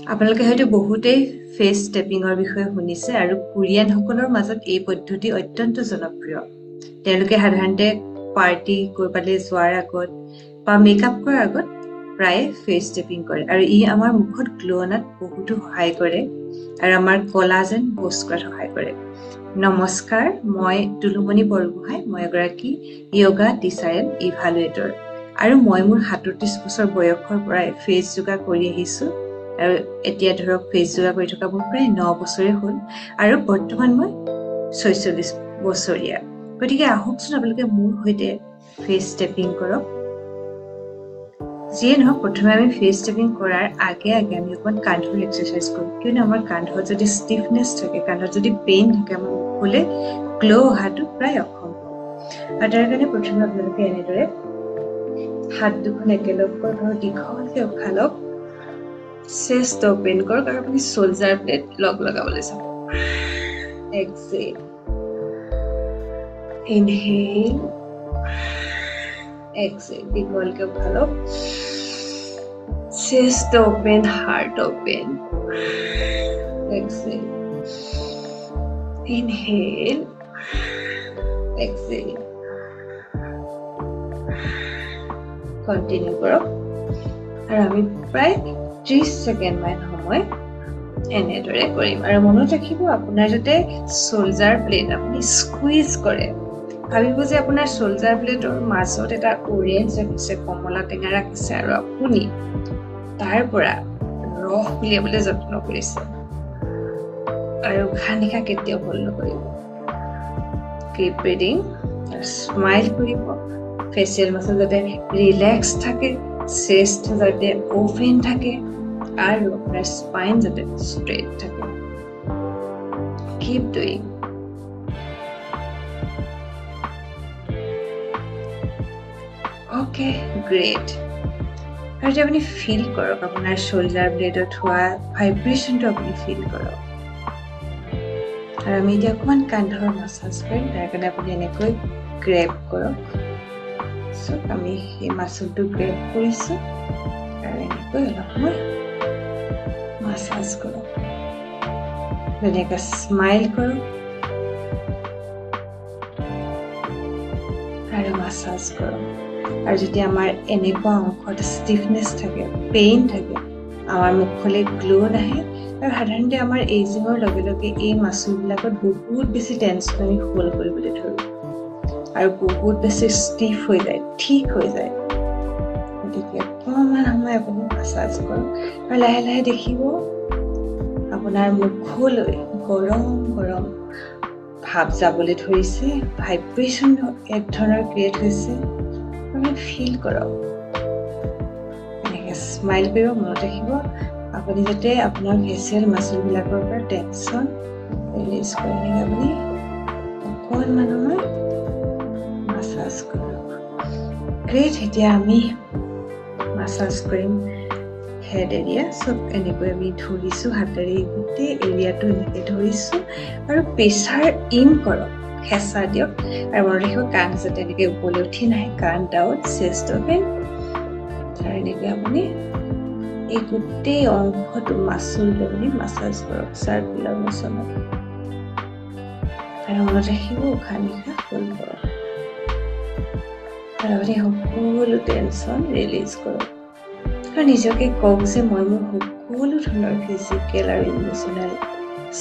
আপোনালোকে হয়তো বহুতেই ফেচ টেপিঙৰ বিষয়ে শুনিছে আৰু কোৰিয়ানসকলৰ মাজত এই পদ্ধতি অত্যন্ত জনপ্ৰিয়। তেওঁলোকে সাধাৰণতে পাৰ্টি কৰবালৈ যোৱাৰ আগত বা মেকআপ কৰাৰ আগত প্ৰায়ে ফেচ টেপিং কৰে আৰু ই আমাৰ মুখত গ্লো অনাত বহুতো সহায় কৰে আৰু আমাৰ কোলাজেন বুষ্ট কৰাত সহায় কৰে। নমস্কাৰ, মই তুলুমণি বৰগোহাঁই। মই এগৰাকী য়োগা টিচাৰ এণ্ড ইভালুৱেটৰ আৰু মই মোৰ 37 বছৰ বয়সৰ পৰাই ফেচ যোগা কৰি আহিছোঁ আৰু এতিয়া ধৰক ফেচ যোগা কৰি থকা মোৰ প্ৰায় 9 বছৰে হ'ল আৰু বৰ্তমান মই 46 বছৰীয়া। গতিকে আহকচোন আপোনালোকে মোৰ সৈতে ফেচ টেপিং কৰক। যিয়ে নহওক, প্ৰথমে আমি ফেচ টেপিং কৰাৰ আগে আগে আমি অকণমান কান্ধৰ এক্সাৰচাইজ কৰোঁ, কিয়নো আমাৰ কান্ধত যদি ষ্টিফনেছ থাকে, কান্ধত যদি পেইন থাকে, আমাৰ মুখলৈ গ্লো অহাটো প্ৰায় অসম্ভৱ। আৰু তাৰ কাৰণে প্ৰথমে আপোনালোকে এনেদৰে হাত দুখন একেলগকৈ ধৰক দীঘলকৈ উশাহ লওক, চেষ্ট অপেন কৰক আৰু আপুনি শোল্ডাৰ ব্লেড লগাবলৈ চাব। এক্সেল, ইনহেল, এক্সেল, দীঘলকৈ উশাহ লওক, chest open, heart open, exhale, inhale, exhale, continue কৰক আৰু আমি প্ৰায় 30 ছেকেণ্ড মান সময় এনেদৰে কৰিম। আৰু মনত ৰাখিব, আপোনাৰ যাতে শোল্ডাৰ ব্লেড আপুনি স্কুইজ কৰে, ভাবিব যে আপোনাৰ শোল্ডাৰ ব্লেডৰ মাজত এটা অৰেঞ্জ ৰাখিছে, কমলা টেঙা ৰাখিছে আৰু আপুনি তাৰ পৰা ৰস উলিয়াবলৈ যত্ন কৰিছে আৰু উশাহ নিশাহ কেতিয়াও ভুল নকৰিব। কিপ ব্ৰিডিং, স্মাইল কৰিব, ফেচিয়েল মাসল যাতে ৰিলেক্স থাকে, চেষ্ট যাতে ওপেন থাকে আৰু আপোনাৰ স্পাইন যাতে ষ্ট্ৰেট থাকে। Keep doing. Okay, great. আৰু এতিয়া আপুনি ফিল কৰক, আপোনাৰ শোল্ডাৰ ব্লেডত হোৱা ভাইব্ৰেশ্যনটো আপুনি ফিল কৰক। আৰু আমি এতিয়া অকণমান কান্ধৰ মাছাজ কৰিম, তাৰ কাৰণে আপুনি এনেকৈ গ্ৰেপ কৰক। আমি সেই মাছলটো গ্ৰেপ কৰিছোঁ আৰু এনেকৈ অলপ সময় মাছাজ কৰক। ধুনীয়াকৈ স্মাইল কৰক আৰু মাছাজ কৰক। আৰু যেতিয়া আমাৰ এনেকুৱা অংশত ষ্টিফনেছ থাকে, পেইন থাকে, আমাৰ মুখলৈ গ্লো নাহে আৰু সাধাৰণতে আমাৰ এজিঙৰ লগে লগে এই মাছলবিলাকত বহুত বেছি টেনশ্যন আমি হোল্ড কৰিবলৈ ধৰোঁ আৰু বহুত বেছি ষ্টিফ হৈ যায়, ঠিক হৈ যায়। গতিকে অকণমান সময় আপুনি মাছাজ কৰক আৰু লাহে লাহে দেখিব আপোনাৰ মুখলৈ গৰম গৰম ভাৱ যাবলৈ ধৰিছে, ভাইব্ৰেশ্যন এক ধৰণৰ ক্ৰিয়েট হৈছে। আপুনি ফিল কৰক, এনেকৈ স্মাইল কৰিব। মনত ৰাখিব, আপুনি যাতে আপোনাৰ ফেচিয়েল মাছলবিলাকৰ পৰা টেনশ্যন ৰিলিজ কৰি এনেকৈ আপুনি অকণমান সময় মাছাজ কৰক। গ্ৰেট। এতিয়া আমি মাছাজ কৰিম হেড এৰিয়া। চব এনেকৈ আমি ধৰিছোঁ, হাতেৰে গোটেই এৰিয়াটো এনেকৈ ধৰিছোঁ আৰু প্ৰেছাৰ ইন কৰক, হেঁচা দিয়ক আৰু মনত ৰাখিব কাণ যাতে এনেকৈ ওপৰলৈ উঠি নাহে, কাণ ডাউন, চেষ্ট অপেন। আৰু এনেকৈ আপুনি এই গোটেই অংশটো মাছলটো আপুনি মাছাজ কৰক, চাৰ্কুলাৰ মোচনত। আৰু মনত ৰাখিব উশাহ নিশাহ ফুল কৰক আৰু আপুনি সকলো টেনশ্যন ৰিলিজ কৰক আৰু নিজকে কওক যে মই মোৰ সকলো ধৰণৰ ফিজিকেল আৰু ইম'চনেল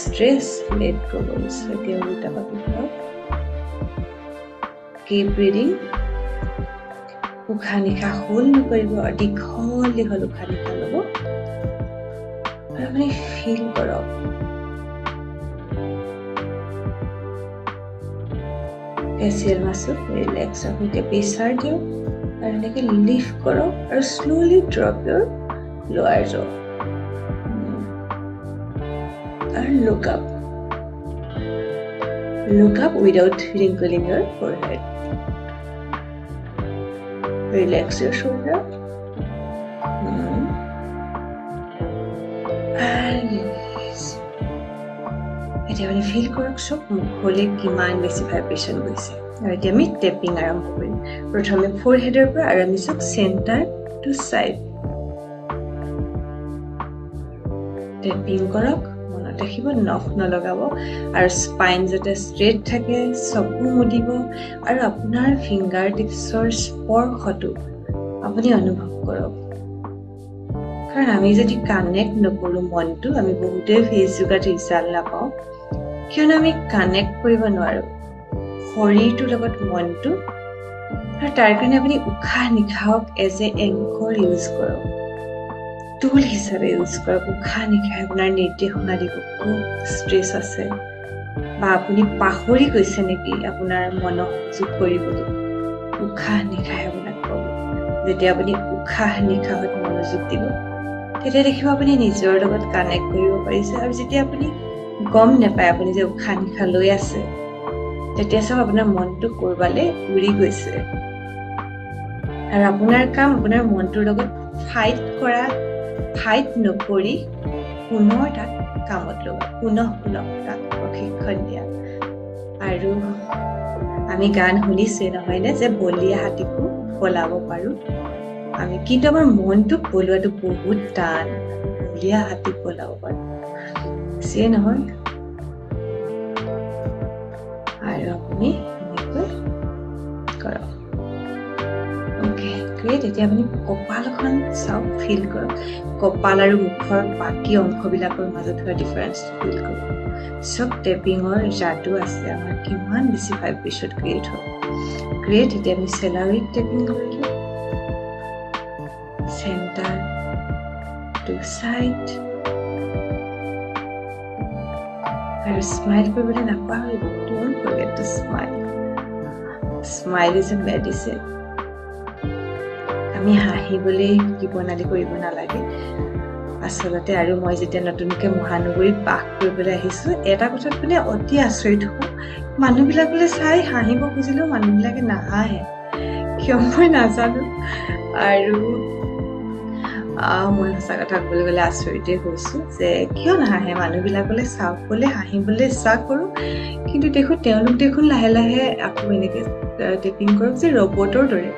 ষ্ট্ৰেছ লেট গো কৰিছোঁ। এতিয়া উল্টা পাতি কৰক। Keep breeding. উশাহ নিশাহ হোল্ড নকৰিব আৰু দীঘল দীঘল উশাহ নিশাহ ল'ব আৰু আপুনি ফিল কৰক। ফেচিয়েল মাছল ৰিলেক্স আৰু এতিয়া প্ৰেছাৰ দিয়ক আৰু এনেকৈ লিফ্ট কৰক আৰু শ্ল'লি ড্ৰপ ইউৰ লোৱাৰ জ' আৰু look up. Look up without wrinkling your forehead. Relax your shoulder. And release. এতিয়া আপুনি ফিল কৰক চব মুখলৈ কিমান বেছি ভাইব্ৰেশ্যন গৈছে। আৰু এতিয়া আমি টেপিং আৰম্ভ কৰিম। প্ৰথমে ফৰহেডৰ পৰা আৰু আমি চব চেণ্টাৰ টু চাইড। টেপিং কৰক মনত ৰাখিব নখ নলগাব আৰু স্পাইন যাতে ষ্ট্ৰেট থাকে চকু মুদিব আৰু আপোনাৰ ফিংগাৰ টিপছৰ স্পৰ্শটো আপুনি অনুভৱ কৰক কাৰণ আমি যদি কানেক্ট নকৰো মনটো আমি বহুতে ফেচ যোগাত ৰিজাল্ট নাপাওঁ কিয়নো আমি কানেক্ট কৰিব নোৱাৰো শৰীৰটোৰ লগত মনটো আৰু তাৰ কাৰণে আপুনি উশাহ নিশাহক এজ এ এংকৰ ইউজ কৰক টুল হিচাপে ইউজ কৰক উশাহ নিশাহ আপোনাৰ নিৰ্দেশনা দিব খুব ষ্ট্ৰেছ আছে বা আপুনি পাহৰি গৈছে নেকি আপোনাৰ মনক যোগ কৰিবলৈ উশাহ নিশাহ আপোনাক ক'ব যেতিয়া আপুনি উশাহ নিশাহত মনোযোগ দিব তেতিয়া দেখিব আপুনি নিজৰ লগত কানেক্ট কৰিব পাৰিছে আৰু যেতিয়া আপুনি গম নাপায় আপুনি যে উশাহ নিশাহ লৈ আছে তেতিয়া সব আপোনাৰ মনটো কৰবালে উৰি গৈছে আৰু আপোনাৰ কাম আপোনাৰ মনটোৰ লগত ফাইট নকৰি পুনৰ তাক কামত লগা পুনঃ তাক প্ৰশিক্ষণ দিয়া আৰু আমি গান শুনিছে নহয়নে যে বলিয়া হাতীকো পলাব পাৰো আমি কিন্তু আমাৰ মনটোক পলোৱাটো বহুত টান বলিয়া হাতী পলাব পাৰো সে নহয় আৰু আপুনি এনেকৈ কৰক ওকে গ্ৰেট এতিয়া আপুনি কপালখন চাওক ফিল কৰক কপাল আৰু মুখৰ বাকী অংশবিলাকৰ মাজত হোৱা ডিফাৰেঞ্চ ফিল কৰক চব টেপিঙৰ যাদু আছে আমাৰ কিমান বেছি ভাইব্ৰেশ্যন ক্ৰিয়েট হয় গ্ৰেট এতিয়া আমি চেলাউইড টেপিং কৰিলোঁ চেণ্টাৰ টু চাইড আৰু স্মাইল কৰিবলৈ নাপাহৰিব don't forget two smile smile is a medicine আমি হাঁহিবলৈ কি প্ৰণালী কৰিব নালাগে আচলতে আৰু মই যেতিয়া নতুনকৈ মহানগৰীত বাস কৰিবলৈ আহিছোঁ এটা কথাত মানে অতি আচৰিত হওঁ মানুহবিলাকলৈ চাই হাঁহিব খুজিলেও মানুহবিলাকে নাহাঁহে কিয় মই নাজানো আৰু মই সঁচা কথা ক'বলৈ গ'লে আচৰিতেই হৈছোঁ যে কিয় নাহাঁহে মানুহবিলাকলৈ চাবলৈ হাঁহিবলৈ ইচ্ছা কৰোঁ কিন্তু দেখোঁ তেওঁলোক দেখোন লাহে লাহে আকৌ এনেকৈ টেপিং কৰক যে ৰবটৰ দৰে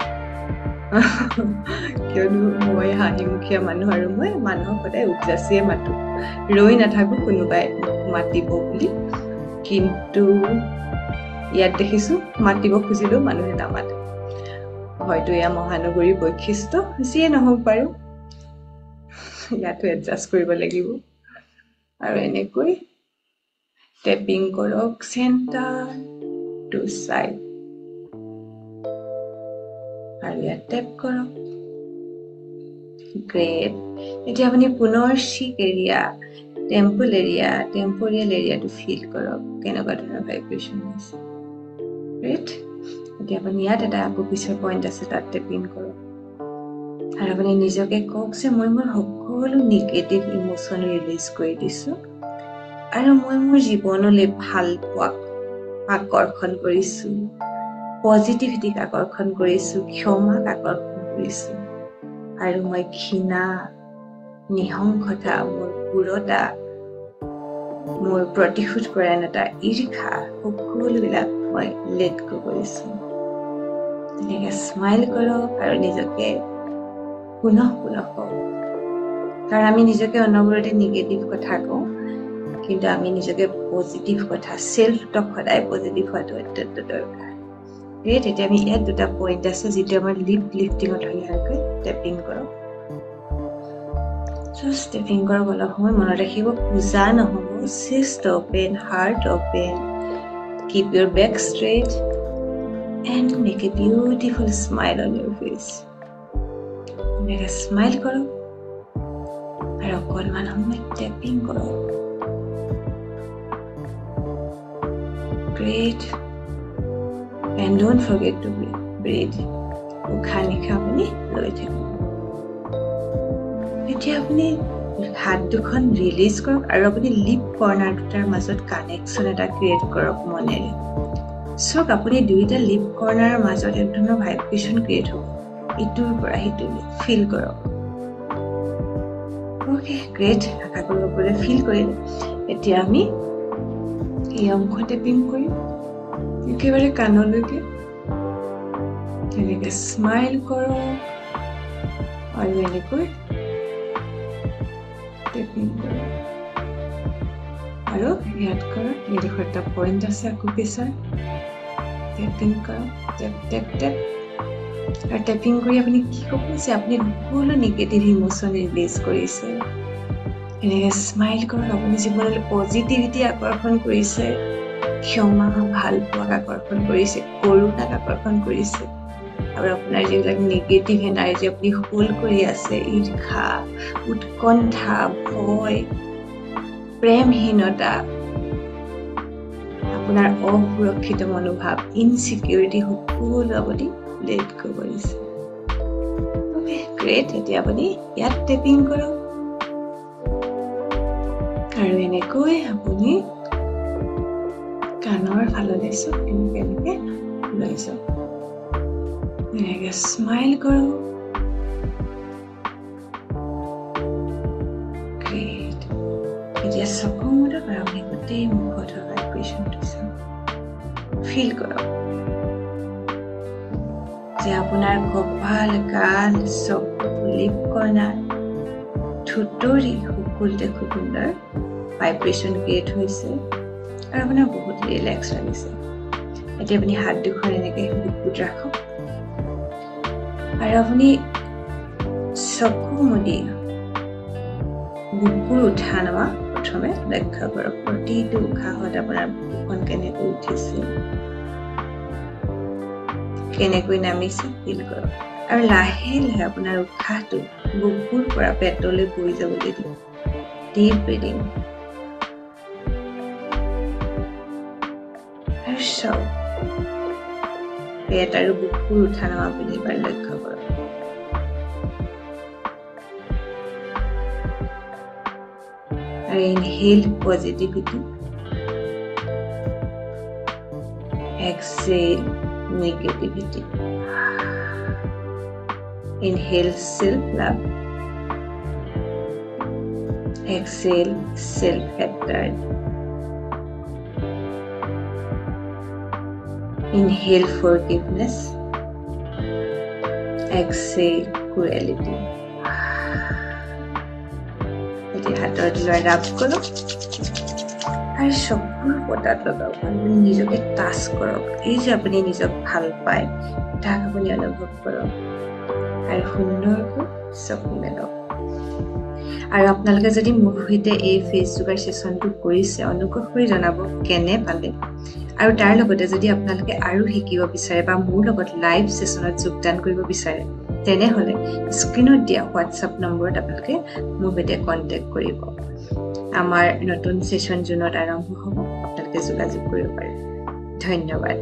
কিয়নো মই হাঁহিমুখীয়া মানুহ আৰু মই মানুহক সদায় উপজাচিয়ে মাতোঁ ৰৈ নাথাকোঁ কোনোবাই মাতিব বুলি কিন্তু ইয়াত দেখিছোঁ মাতিব খুজিলেও মানুহে নামাতে হয়তো এয়া মহানগৰীৰ বৈশিষ্ট্য যিয়ে নহওক বাৰু ইয়াতো এডজাষ্ট কৰিব লাগিব আৰু এনেকৈ টেপিং কৰক চেণ্টাৰ টু চাইড আৰু ইয়াত টেপ কৰক গ্ৰেট এতিয়া আপুনি পুনৰ চিক এৰিয়া টেম্পৰিয়েল এৰিয়াটো ফিল কৰক কেনেকুৱা ধৰণৰ ভাইব্ৰেশ্যন হৈছে গ্ৰেট এতিয়া আপুনি ইয়াত এটা আকৌ পইণ্ট আছে তাত টেপিং কৰক আৰু আপুনি নিজকে কওক যে মই মোৰ সকলো নিগেটিভ ইম'চন ৰিলিজ কৰি দিছোঁ আৰু মই মোৰ জীৱনলৈ ভাল পোৱাক আকৰ্ষণ কৰিছোঁ পজিটিভিটিক আকৰ্ষণ কৰিছোঁ ক্ষমাক আকৰ্ষণ কৰিছোঁ আৰু মই ঘৃণা নিহংসতা মোৰ ক্ৰূৰতা মোৰ প্ৰতিশোধ পৰায়ণতা ঈৰ্ষা সকলোবিলাক মই লেট গো কৰিছোঁ তেনেকৈ স্মাইল কৰক আৰু নিজকে পুনঃ কওক কাৰণ আমি নিজকে অনবৰতে নিগেটিভ কথা কওঁ কিন্তু আমি নিজকে পজিটিভ কথা চেল্ফ টক সদায় পজিটিভ হোৱাটো অত্যন্ত দৰকাৰ গ্ৰেট এতিয়া আমি ইয়াত দুটা পইণ্ট আছে যিটো আমাৰ লিপ লিফটিঙত ধুনীয়াকৈ টেপিং কৰক জাষ্ট টেপিং কৰক অলপ সময় মনত ৰাখিব পূজা নহ'ব chest open heart open keep your back straight and make a beautiful smile on your face এনেকৈ স্মাইল কৰক আৰু অকণমান সময় টেপিং কৰক great and don't forget to breathe উশাহ নিশাহ আপুনি লৈ থাকিব এতিয়া আপুনি হাত দুখন ৰিলিজ কৰক আৰু আপুনি লিপ কৰ্ণাৰ দুটাৰ মাজত কানেকশ্যন এটা ক্ৰিয়েট কৰক মনেৰে চাওক আপুনি দুইটা লিপ কৰ্ণাৰৰ মাজত এক ধৰণৰ ভাইব্ৰেশ্যন ক্ৰিয়েট হ'ব ইটোৰ পৰা সিটোলৈ ফিল কৰক অ'কে গ্ৰেট আশা কৰিব পাৰে ফিল কৰিলে এতিয়া আমি এই অংশ টেপিং কৰিম একেবাৰে কাণলৈকে এনেকৈ স্মাইল কৰক আৰু এনেকৈ টেপিং কৰক আৰু ইয়াত কৰক এইডোখৰ এটা পইণ্ট আছে আকুপ্ৰেছাৰ টেপিং কৰক টেপ আৰু টেপিং কৰি আপুনি কি ক'ব যে আপুনি সকলো নিগেটিভ ইম'চন ৰিলিজ কৰিছে এনেকৈ স্মাইল কৰক আপুনি জীৱনলৈ পজিটিভিটি আকৰ্ষণ কৰিছে ক্ষমা ভাল পোৱাক আকৰ্ষণ কৰিছে কৰুণাক আকৰ্ষণ কৰিছে আৰু আপোনাৰ যিবিলাক নিগেটিভ এনাৰ্জি আপুনি হোল্ড কৰি আছে ঈৰ্ষা উৎকণ্ঠা ভয় প্ৰেমহীনতা আপোনাৰ অসুৰক্ষিত মনোভাৱ ইনচিকিউৰিটি সকলো আপুনি লেট গো কৰিছে অ'কে গ্ৰেট এতিয়া আপুনি ইয়াত টেপিং কৰক আৰু এনেকৈ আপুনি কাণৰ ফাললৈ চব এনেকৈ লৈ যাওক এনেকৈ স্মাইল কৰক গ্ৰেট এতিয়া চকু মুদক আৰু আপুনি গোটেই মুখত হোৱা ভাইব্ৰেশ্যনটো চাওক ফিল কৰক যে আপোনাৰ কপাল গাল চকু লিপ কৰ্ণাৰ থুতৰি সকলোতে খুব সুন্দৰ ভাইব্ৰেশ্যন ক্ৰিয়েট হৈছে আৰু আপোনাৰ বহুত ৰিলেক্স লাগিছে এতিয়া আপুনি হাত দুখন এনেকৈ বুকুত ৰাখক আৰু আপুনি চকু মুদি বুকুৰ উঠা নমা প্ৰথমে লক্ষ্য কৰক প্ৰতিটো উশাহত আপোনাৰ বুকুখন কেনেকৈ উঠিছে কেনেকৈ নামিছে ফিল কৰক আৰু লাহে লাহে আপোনাৰ উশাহটো বুকুৰ পৰা পেটলৈ বৈ যাবলৈ দিয়ক ডিপ ব্ৰিডিং আৰু চাওক পেট আৰু বুকুৰ উঠা নমা বুলি এবাৰ লক্ষ্য কৰক আৰু inhale positivity exhale negativity. Inhale self-love. Exhale self-hatred. Inhale forgiveness. Exhale cruelty. এতিয়া হাতৰ দিলৰ ৰাব কৰক আৰু চকুৰ পতাত লগাওক আপুনি নিজকে টাচ কৰক এই যে আপুনি নিজক ভাল পায় তাক আপুনি অনুভৱ কৰক আৰু সুন্দৰকৈ চকু মেলক আৰু আপোনালোকে যদি মোৰ সৈতে এই ফেচ যোগাৰ সেশনটো কৰিছে অনুগ্ৰহ কৰি জনাব কেনে পালে আৰু তাৰ লগতে যদি আপোনালোকে আৰু শিকিব বিচাৰে বা মোৰ লগত লাইভ সেশনত যোগদান কৰিব বিচাৰে তেনেহলে স্ক্ৰিনত দিয়া হোৱাটছআপ নম্বৰত আপোনালোকে মোৰ সৈতে কন্টেক্ট কৰিব আমাৰ নতুন সেশন জুনত আৰম্ভ হ'ব আপোনালোকে যোগাযোগ কৰিব পাৰে ধন্যবাদ